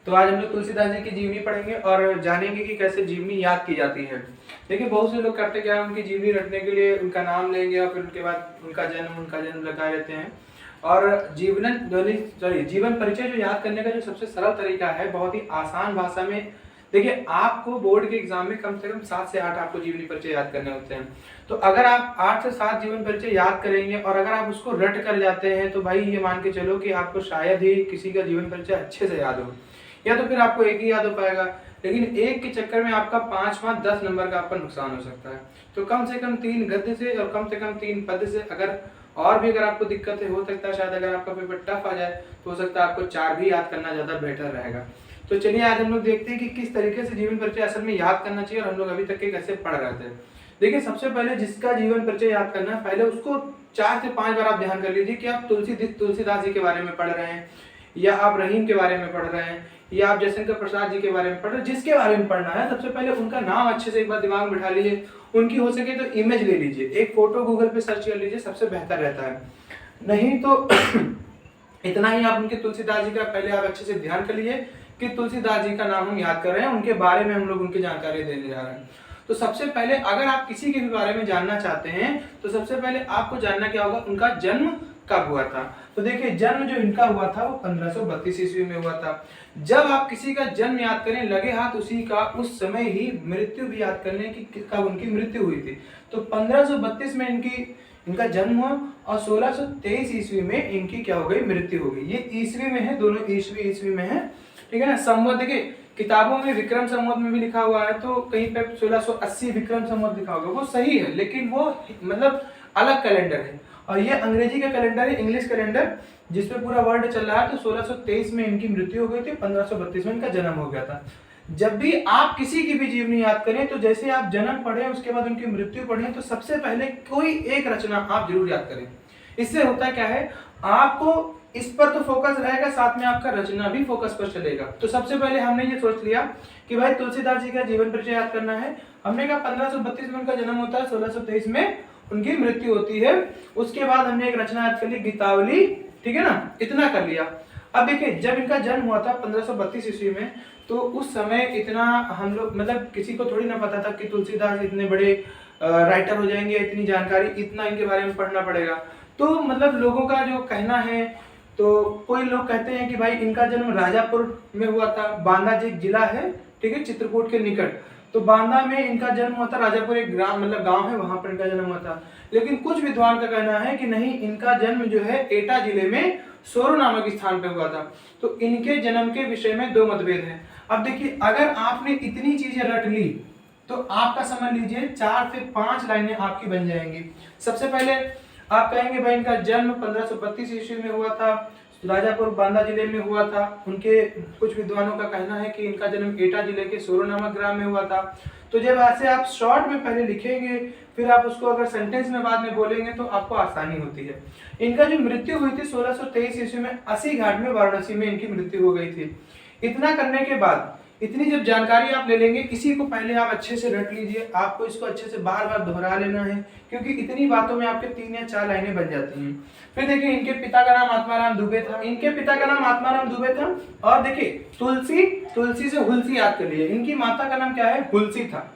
तो आज हम लोग तुलसीदास जी की जीवनी पढ़ेंगे और जानेंगे कि कैसे जीवनी याद की जाती है। देखिए बहुत से लोग करते क्या है, उनकी जीवनी रटने के लिए उनका नाम लेंगे और फिर उनके बाद उनका जन्म लगाए रहते हैं। और जीवन परिचय जो याद करने का जो सबसे सरल तरीका है, बहुत ही आसान भाषा में। देखिए आपको बोर्ड के एग्जाम में कम से कम 7 से 8 आपको जीवनी परिचय याद करने होते हैं। तो अगर आप 8 से 7 जीवन परिचय याद करेंगे और अगर आप उसको रट कर जाते हैं तो भाई ये मान के चलो कि आपको शायद ही किसी का जीवन परिचय अच्छे से याद हो, या तो फिर आपको एक ही याद हो पाएगा। लेकिन एक के चक्कर में आपका 5-5-10 नंबर का आपका नुकसान हो सकता है। तो कम से कम 3 गद्य से और कम से कम 3 पद्य से अगर आपको दिक्कत है, हो सकता है शायद अगर आपका पेपर टफ आ जाए तो हो सकता है आपको 4 भी याद करना ज्यादा बेटर रहेगा। तो चलिए आज हम लोग देखते हैं कि किस तरीके से जीवन परिचय असल में याद करना चाहिए और हम लोग अभी तक के कैसे पढ़ रहे थे। देखिए सबसे पहले जिसका जीवन परिचय याद करना है, पहले उसको 4 से 5 बार आप ध्यान कर लीजिए कि आप तुलसीदास जी के बारे में पढ़ रहे हैं, या आप रहीम के बारे में पढ़ रहे हैं, या आप जयशंकर प्रसाद जी के बारे में पढ़ रहे हैं। जिसके बारे में पढ़ना है सबसे पहले उनका नाम अच्छे से एक बार दिमाग में बिठा लीजिए। उनकी हो सके तो इमेज ले लीजिए, एक फोटो गूगल पे सर्च कर लीजिए, सबसे बेहतर रहता है। नहीं तो इतना ही आप उनके तुलसीदास जी का पहले आप अच्छे से ध्यान कर लीजिए कि तुलसीदास जी का नाम हम याद कर रहे हैं, उनके बारे में हम लोग उनकी जानकारी देने जा रहे हैं। तो सबसे पहले अगर आप किसी के भी बारे में जानना चाहते हैं तो सबसे पहले आपको जानना क्या होगा, उनका जन्म कब हुआ था। तो देखिए जन्म जो इनका हुआ था वो 1532 ईस्वी में हुआ था। जब आप किसी का जन्म याद करें लगे हाथ उसी का उस समय ही मृत्यु भी याद कर लें कि कब उनकी मृत्यु हुई थी। तो 1532 में इनका जन्म हुआ और 1623 ईस्वी में इनकी क्या हो गई, मृत्यु हो गई। ये ईस्वी में है, दोनों ईस्वी में है, ठीक है ना। संवत देखिए किताबों में विक्रम संवत में भी लिखा हुआ है, तो कहीं पे 1680 विक्रम संवत लिखा होगा, वो सही है लेकिन वो मतलब अलग कैलेंडर है। और ये अंग्रेजी का कैलेंडर है, इंग्लिश कैलेंडर जिसपे पूरा वर्ल्ड चल रहा है। तो 1623 में इनकी मृत्यु हो गई थी, 1532 में इनका जन्म हो गया था। जब भी आप किसी की भी जीवनी याद करें तो जैसे आप जन्म पढ़े उसके बाद उनकी मृत्यु पढ़े, तो सबसे पहले कोई एक रचना आप जरूर याद करें। इससे होता क्या है, आपको इस पर तो फोकस रहेगा, साथ में आपका रचना भी फोकस पर चलेगा। तो सबसे पहले हमने ये सोच लिया कि भाई तुलसीदास जी का जीवन परिचय याद करना है। हमने कहा 1532 में उनका जन्म होता है, 1623 में उनकी मृत्यु होती है। उसके बाद हमने एक रचना याद कर ली, गीतावली, ठीक है ना, इतना कर लिया। अब देखिए जब इनका जन्म हुआ था 1532 ईस्वी में, तो उस समय इतना हम लोग मतलब किसी को थोड़ी ना पता था कि तुलसीदास इतने बड़े राइटर हो जाएंगे, इतनी जानकारी, इतना इनके बारे में पढ़ना पड़ेगा। तो मतलब लोगों का जो कहना है, तो कोई लोग कहते हैं कि भाई इनका जन्म राजापुर में हुआ था, बांदा जी जिला है, ठीक है, चित्रकूट के निकट। तो बांदा में इनका जन्म हुआ था, राजापुर एक ग्राम मतलब गांव है, वहां पर इनका जन्म हुआ था। लेकिन कुछ विद्वान का कहना है कि नहीं, इनका जन्म जो है एटा जिले में सोरो नामक स्थान पे हुआ था। तो इनके जन्म के विषय में 2 मतभेद हैं। अब देखिए अगर आपने इतनी चीजें रट ली तो आपका समझ लीजिए 4 से 5 लाइनें आपकी बन जाएंगी। सबसे पहले आप कहेंगे भाई इनका जन्म 1532 ईस्वी में हुआ था, राजापुर बांदा जिले में हुआ था। उनके कुछ विद्वानों का कहना है कि इनका जन्म एटा जिले के सोरो नामक ग्राम में हुआ था। तो जब ऐसे आप शॉर्ट में पहले लिखेंगे, फिर आप उसको अगर सेंटेंस में बाद में बोलेंगे तो आपको आसानी होती है। इनका जो मृत्यु हुई थी 1623 ईस्वी में, 80 घाट में वाराणसी में इनकी मृत्यु हो गई थी। इतना करने के बाद इतनी जब जानकारी आप ले लेंगे, इसी को पहले आप अच्छे से रट लीजिए। आपको इसको अच्छे से बार बार दोहरा लेना है, क्योंकि इतनी बातों में आपके 3 या 4 लाइनें बन जाती हैं। फिर देखिए इनके पिता का नाम आत्माराम दुबे था, इनके पिता का नाम आत्माराम दुबे था। और देखिए तुलसी से हुलसी याद कर लीजिए, इनकी माता का नाम क्या है, हुलसी था।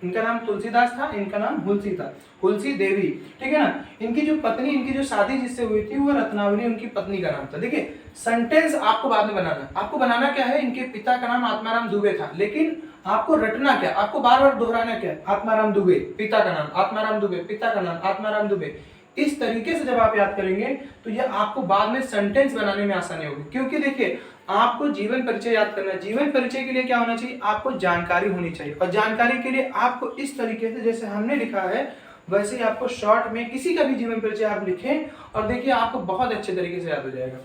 इनका नाम तुलसीदास था, इनका नाम हुलसी था, हुलसी देवी, ठीक है ना। इनकी जो पत्नी, इनकी जो शादी जिससे हुई थी वो रत्नावली उनकी पत्नी का नाम था। देखिए सेंटेंस आपको बाद में बनाना, आपको बनाना क्या है, इनके पिता का नाम आत्माराम दुबे था, लेकिन आपको रटना क्या, आपको बार बार दोहराना क्या, आत्माराम दुबे पिता का नाम, आत्माराम दुबे पिता का नाम, आत्माराम दुबे। इस तरीके से जब आप याद करेंगे तो ये आपको बाद में सेंटेंस बनाने में आसानी होगी। क्योंकि देखिए आपको जीवन परिचय याद करना है, जीवन परिचय के लिए क्या होना चाहिए, आपको जानकारी होनी चाहिए। और जानकारी के लिए आपको इस तरीके से जैसे हमने लिखा है वैसे ही आपको शॉर्ट में किसी का भी जीवन परिचय आप लिखें और देखिए आपको बहुत अच्छे तरीके से याद हो जाएगा।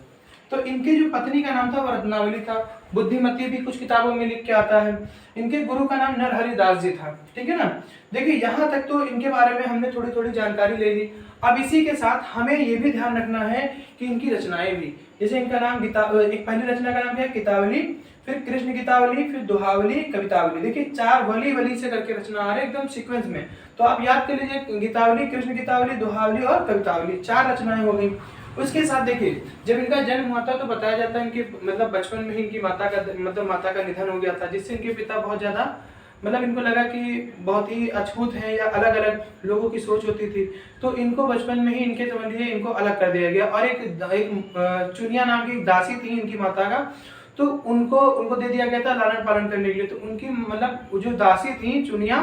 तो इनकी जो पत्नी का नाम था वो रत्नावली था, बुद्धिमती भी कुछ किताबों में लिख के आता है। इनके गुरु का नाम नरहरि दास जी था, ठीक है ना। देखिए यहाँ तक तो इनके बारे में हमने थोड़ी थोड़ी जानकारी ले ली। अब इसी के साथ हमें ये भी ध्यान रखना है कि इनकी रचनाएं भी, जैसे इनका नाम एक पहली रचना का नाम है कितावली, फिर कृष्ण गीतावली, फिर दोहावली, कवितावली। देखिए 4 वली से करके रचना आ रहे एकदम सीक्वेंस में। तो आप याद कर लीजिए, गीतावली, कृष्ण गीतावली, दोहावली और कवितावली, 4 रचनाएं हो गई। उसके साथ देखिए, जब इनका जन्म हुआ था तो बताया जाता है इनके मतलब बचपन में ही इनकी माता का निधन हो गया था, जिससे इनके पिता बहुत ज़्यादा मतलब इनको लगा कि बहुत ही अछूत हैं या अलग-अलग लोगों की सोच होती थी, तो इनको बचपन में ही इनके समझिए इनको अलग कर दिया गया। और एक चुनिया नाम की एक दासी थी इनकी माता का, तो उनको उनको दे दिया गया था लालन-पालन करने के लिए। तो उनकी मतलब वो जो दासी थी चुनिया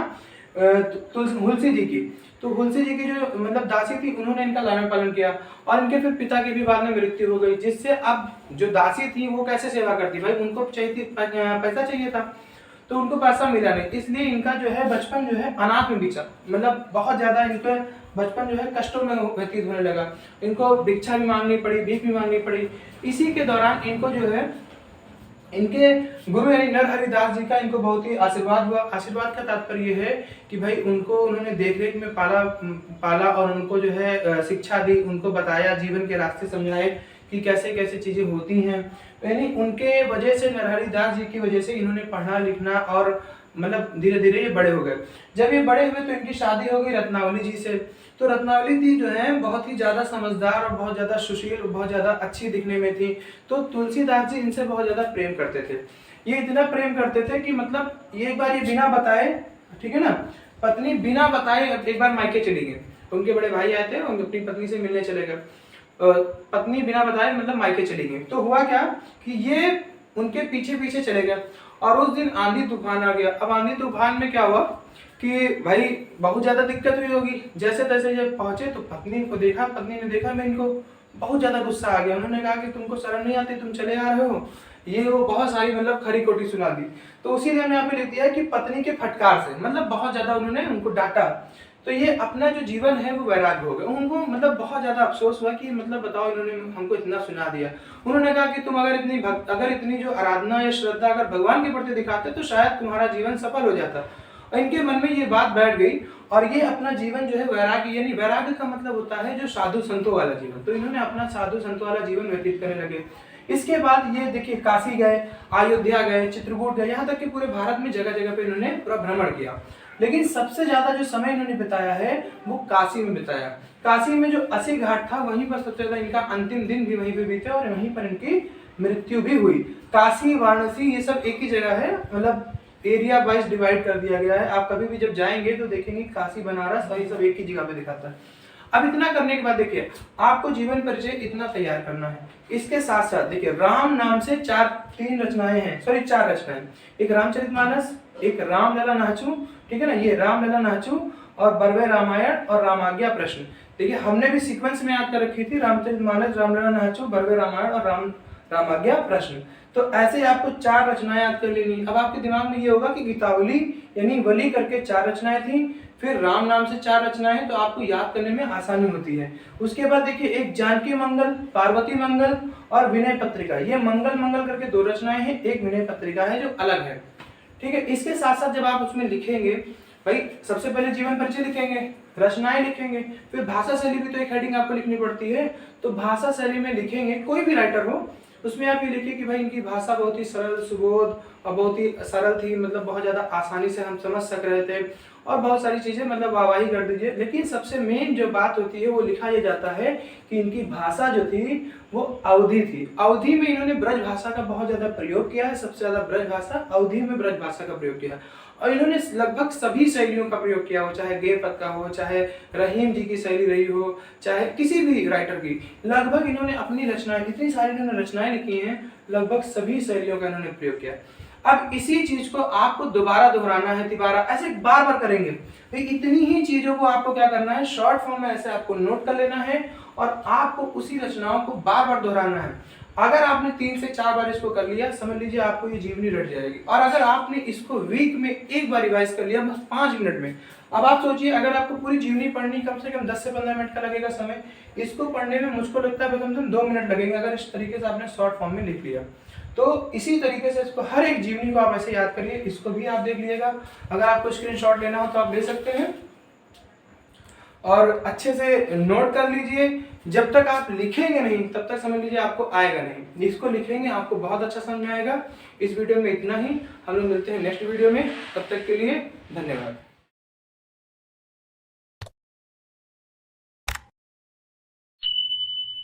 हुलसी जी की, तो हुलसी जी की जो मतलब दासी थी उन्होंने इनका लालन-पालन किया और इनके फिर पिता की भी बाद में मृत्यु हो गई, जिससे अब जो दासी थी वो कैसे सेवा करती, भाई उनको चाहिए पैसा चाहिए था, तो उनको पैसा मिला नहीं, इसलिए इनका जो है बचपन जो है अनाथ में बीता, मतलब बहुत ज़्यादा इनका बचपन जो है कष्टों में व्यतीत होने लगा। इनको भिक्षा भी मांगनी पड़ी, भीख भी मांगनी पड़ी। इसी के दौरान इनको जो है इनके गुरु यानी नरहरि दास जी का इनको बहुत ही आशीर्वाद हुआ। आशीर्वाद का तात्पर्य ये है कि भाई उनको उन्होंने देख-रेख में पाला और उनको जो है शिक्षा दी, उनको बताया, जीवन के रास्ते समझाए कि कैसे-कैसे चीज़ें होती हैं। यानी उनके वजह से नरहरि दास जी की वजह से इन्होंने पढ़ना लिखना और मतलब धीरे-धीरे ये बड़े हो गए। जब ये बड़े हुए तो इनकी शादी हो गई रत्नावली जी से। तो रत्नावली जी जो है बहुत ही ज़्यादा समझदार और बहुत ज़्यादा सुशील और बहुत ज़्यादा अच्छी दिखने में थी। तो तुलसीदास जी इनसे बहुत ज़्यादा प्रेम करते थे। ये इतना प्रेम करते थे कि मतलब ये एक बार ये बिना बताए, ठीक है ना, पत्नी बिना बताए एक बार मायके चली गई। उनके बड़े भाई आए थे, उनकी अपनी पत्नी से मिलने चले गए। पत्नी बिना बताए मतलब मायके चली गई। तो हुआ क्या कि ये उनके पीछे-पीछे चले गए और उस दिन आंधी तूफान आ गया। अब आंधी तूफान में क्या हुआ कि भाई बहुत ज़्यादा दिक्कत हुई होगी। जैसे-तैसे जब पहुँचे तो पत्नी ने देखा मैं इनको, बहुत ज़्यादा गुस्सा आ गया। उन्होंने कहा कि तुमको शर्म नहीं आती, तुम चले आ रहे हो? ये वो बहुत सारी मतलब खरी-खोटी सुना दी। तो उसी ने हमने यहाँ पे लिख दिया कि पत्नी के फटकार से मतलब बहुत ज़्यादा उन्होंने उनको डाँटा। तो ये अपना जो जीवन है वो वैराग्य हो गया। उनको मतलब बहुत ज़्यादा अफ़सोस हुआ कि मतलब बताओ इन्होंने हमको इतना सुना दिया। उन्होंने कहा कि तुम अगर इतनी जो आराधना या श्रद्धा अगर भगवान के प्रति दिखाते तो शायद तुम्हारा जीवन सफल हो जाता। और इनके मन में ये बात बैठ गई और ये अपना जीवन जो है वैराग्य, यानी वैराग्य का मतलब होता है जो साधु संतों वाला जीवन। तो इन्होंने अपना साधु संतों वाला जीवन व्यतीत करने लगे। इसके बाद ये देखिए काशी गए, अयोध्या गए, चित्रकूट गए, यहाँ तक कि पूरे भारत में जगह-जगह पे इन्होंने पूरा भ्रमण किया। लेकिन सबसे ज़्यादा जो समय इन्होंने बिताया है वो काशी में बिताया। काशी में जो 80 घाट था वहीं पर सबसे ज़्यादा इनका अंतिम दिन भी वहीं पे बीते और वहीं पर इनकी मृत्यु भी हुई। काशी, वाराणसी ये सब एक ही जगह है, मतलब एरिया वाइज डिवाइड कर दिया गया है। आप कभी भी जब जाएंगे तो देखेंगे काशी, बनारस वही सब एक ही जगह पे दिखाता है। अब इतना करने के बाद देखिए आपको जीवन परिचय इतना तैयार करना है। इसके साथ साथ देखिए राम नाम से चार रचनाएं। एक रामचरितमानस, एक रामलला नाचू, ठीक है ना, ये रामलला नाचू और बरवे रामायण और रामाज्ञा प्रश्न। देखिए हमने भी सीक्वेंस में याद कर रखी थी, रामचरितमानस, रामलला नाचू, बरवे रामायण और रामाज्ञा प्रश्न। तो ऐसे आपको 4 रचनाएं याद कर लेनी। अब आपके दिमाग में ये होगा कि गीतावली यानी वली करके 4 रचनाएं थी, फिर राम नाम से 4 रचनाएं, तो आपको याद करने में आसानी होती है। उसके बाद देखिए एक जानकी मंगल, पार्वती मंगल और विनय पत्रिका। ये मंगल करके 2 रचनाएं हैं, एक विनय पत्रिका है जो अलग है, ठीक है। इसके साथ साथ जब आप उसमें लिखेंगे, भाई सबसे पहले जीवन परिचय लिखेंगे, रचनाएं लिखेंगे, फिर भाषा शैली भी तो एक हेडिंग आपको लिखनी पड़ती है। तो भाषा शैली में लिखेंगे, कोई भी राइटर हो उसमें आप ये लिखिए कि भाई इनकी भाषा बहुत ही सरल सुबोध और बहुत ही सरल थी, मतलब बहुत ज़्यादा आसानी से हम समझ सक रहे थे और बहुत सारी चीज़ें मतलब वाहवाही कर दीजिए। लेकिन सबसे मेन जो बात होती है वो लिखा ये जाता है कि इनकी भाषा जो थी वो अवधी थी। अवधी में इन्होंने ब्रज भाषा का बहुत ज़्यादा प्रयोग किया है, सबसे ज़्यादा ब्रज भाषा अवधी में ब्रज भाषा का प्रयोग किया है। और इन्होंने लगभग सभी शैलियों का प्रयोग किया हो, चाहे गेय पद का हो, चाहे रहीम जी की शैली रही हो, चाहे किसी भी राइटर की, लगभग इन्होंने अपनी रचनाएं, इतनी सारी इन्होंने रचनाएं लिखी हैं, लगभग सभी शैलियों का इन्होंने प्रयोग किया। अब इसी चीज को आपको दोबारा दोहराना है, तिबारा ऐसे बार बार करेंगे। तो इतनी ही चीजों को आपको क्या करना है, शॉर्ट फॉर्म में ऐसे आपको नोट कर लेना है और आपको उसी रचनाओं को बार बार दोहराना है। अगर आपने 3 से 4 बार इसको कर लिया, समझ लीजिए आपको ये जीवनी रट जाएगी। और अगर आपने इसको वीक में एक बार रिवाइज कर लिया, बस 5 मिनट में, अब आप सोचिए अगर आपको पूरी जीवनी पढ़नी कम से कम 10 से 15 मिनट का लगेगा समय, इसको पढ़ने में मुझको लगता है कम से कम 2 मिनट लगेंगे अगर इस तरीके से आपने शॉर्ट फॉर्म में लिख लिया। तो इसी तरीके से इसको हर एक जीवनी को आप ऐसे याद करिए। इसको भी आप देख लीजिएगा, अगर आपको स्क्रीनशॉट लेना हो तो आप ले सकते हैं और अच्छे से नोट कर लीजिए। जब तक आप लिखेंगे नहीं तब तक समझ लीजिए आपको आएगा नहीं, इसको लिखेंगे आपको बहुत अच्छा समझ में आएगा। इस वीडियो में इतना ही, हम लोग मिलते हैं नेक्स्ट वीडियो में, तब तक के लिए धन्यवाद।